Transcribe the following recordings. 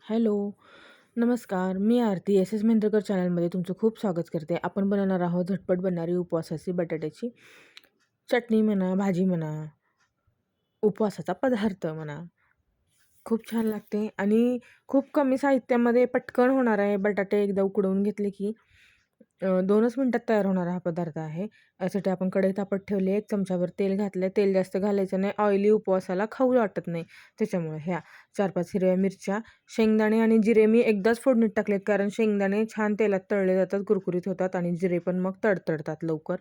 Hello, नमस्कार. मी आरती S S मेंद्रकर चॅनलमध्ये तुमचं खूप स्वागत करते. आपण बनवणार आहोत झटपट बनणारी उपवासाची बटाट्याची चटणी म्हणा, भाजी म्हणा, उपवासाचा पदार्थ म्हणा. खूप छान लागते आणि खूप कमी साहित्यामध्ये पटकन होणार आहे. बटाटे एकदा उकडवून घेतले की 2च मिनिटात तयार होणारा हा पदार्थ आहे. यासाठी आपण कढई तापत ठेवली, 1 चमचाभर तेल घातलं. तेल जास्त घालायचं नाही, ऑइली उपवासाला खाऊ वाटत नाही. त्याच्यामुळे ह्या 4-5 हिरव्या मिरच्या, शेंगदाणे आणि जिरे मी एकदाच फोडणीत टाकलेत, कारण शेंगदाणे छान तेलात तळले जातात, कुरकुरीत होतात आणि जिरे पण मग तडतडतात लवकर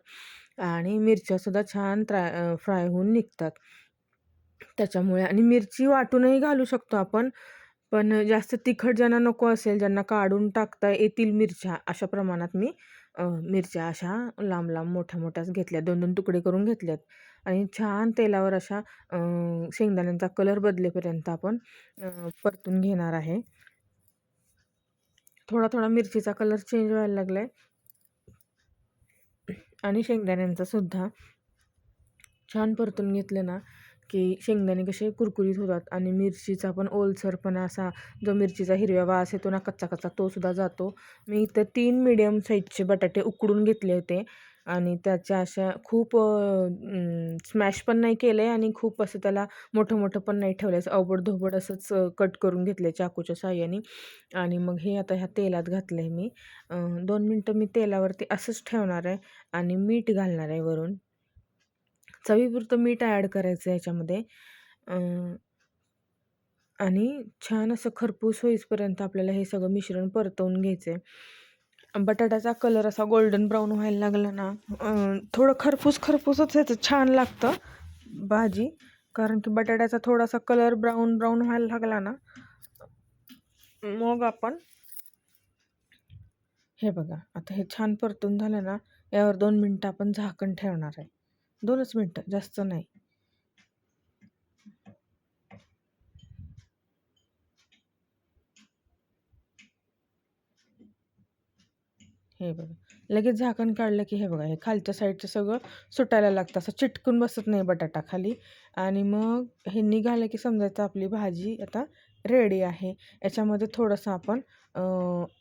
आणि मिरच्यासुद्धा छान फ्राय होऊन निघतात. त्याच्यामुळे आणि मिरची वाटूनही घालू शकतो आपण. पण जास्त तिखट ज्यांना नको असेल, ज्यांना काढून टाकता येतील मिरच्या, अशा प्रमाणात मी मिरच्या अशा लांब-लांब, मोठ्या-मोठ्याच घेतल्या. 2-2 तुकडे करून घेतल्यात आणि छान तेलावर अशा शेंगदाण्यांचा कलर बदलेपर्यंत आपण परतून घेणार आहे. थोडा-थोडा मिरचीचा कलर चेंज व्हायला लागलाय आणि शेंगदाण्यांचा सुद्धा छान परतून घेतलं ना, की शेंगदाणे कसे कुरकुरीत होतात आणि मिरचीचा पण ओलसरपणा असा जो मिरचीचा हिरवा वास येतो ना कच्चा-कच्चा, तो सुद्धा जातो. मी इथं 3 मीडियम साईजचे बटाटे उकडून घेतले होते आणि त्याच्या अशा खूप स्मॅश पण नाही केलं आहे आणि खूप असं त्याला मोठं-मोठं पण नाही ठेवलं आहे. असं अवबड-धोबड असंच कट करून घेतलं चाकूच्या साहाय्याने आणि मग हे आता ह्या तेलात घातलं आहे मी. 2 मिनटं मी तेलावरती असंच ठेवणार आहे आणि मीठ घालणार आहे वरून. चवीपुरतं मीठ ॲड करायचं याच्यामध्ये आणि छान असं खरपूस होईपर्यंत आपल्याला हे सगळं मिश्रण परतवून घ्यायचं आहे. बटाट्याचा कलर असा गोल्डन ब्राऊन व्हायला लागला ना, थोडं खरपूसच याचं छान लागतं भाजी, कारण की बटाट्याचा थोडासा कलर ब्राऊन व्हायला लागला ना, मग आपण हे बघा आता हे छान परतून झालं ना, यावर 2 मिनटं आपण झाकण ठेवणार आहे. 2च मिनटं, जास्त नाही. हे बघा, लगेच झाकण काढलं की हे बघा, हे खालच्या साईडचं सगळं सुटायला लागतं, असं चिटकून बसत नाही बटाटा खाली आणि मग हे निघालं की समजायचं आपली भाजी आता रेडी आहे. याच्यामध्ये थोडंसं आपण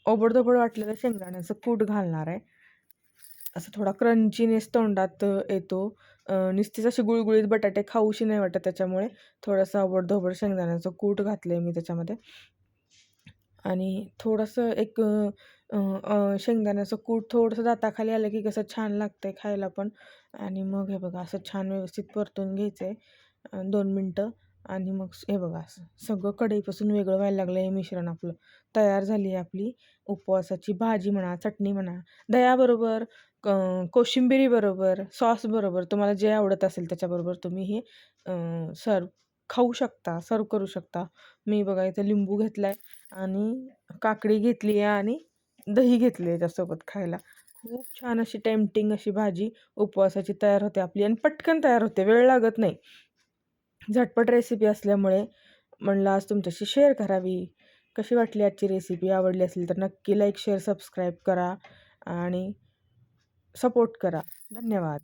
ओबडधोबड वाटलेलं शेंगदाण्याचं कूट घालणार आहे. असं थोडा क्रंचीनेस तोंडात येतो. नुसतीच अशी गुळगुळीत बटाटे खाऊशी नाही वाटत, त्याच्यामुळे थोडंसं ओबडधोबड शेंगदाण्याचं कूट घातलं आहे मी त्याच्यामध्ये आणि थोडंसं एक शेंगदाण्याचं कूट थोडंसं दाताखाली आलं की कसं छान लागतं आहे खायला पण आणि मग हे बघा असं छान व्यवस्थित परतून घ्यायचं आहे 2 मिनटं आणि मग हे बघा असं सगळं कढईपासून वेगळं व्हायला लागलं हे मिश्रण आपलं. तयार झाली आहे आपली उपवासाची भाजी म्हणा, चटणी म्हणा, दह्याबरोबर, कोशिंबिरीबरोबर, सॉसबरोबर तुम्हाला जे आवडत असेल त्याच्याबरोबर तुम्ही हे खाऊ शकता, सर्व्ह करू शकता. मी बघा इथं लिंबू घेतला आहे आणि काकडी घेतली आहे आणि दही घेतली आहे त्यासोबत खायला. खूप छान अशी टेम्प्टिंग अशी भाजी उपवासाची तयार होते आपली आणि पटकन तयार होते, वेळ लागत नाही. झटपट रेसिपी असल्यामुळे म्हणलं आज तुमच्याशी शेअर करावी. कशी वाटली आजची रेसिपी? आवडली असेल तर नक्की लाईक, शेअर, सबस्क्राईब करा आणि सपोर्ट करा. धन्यवाद.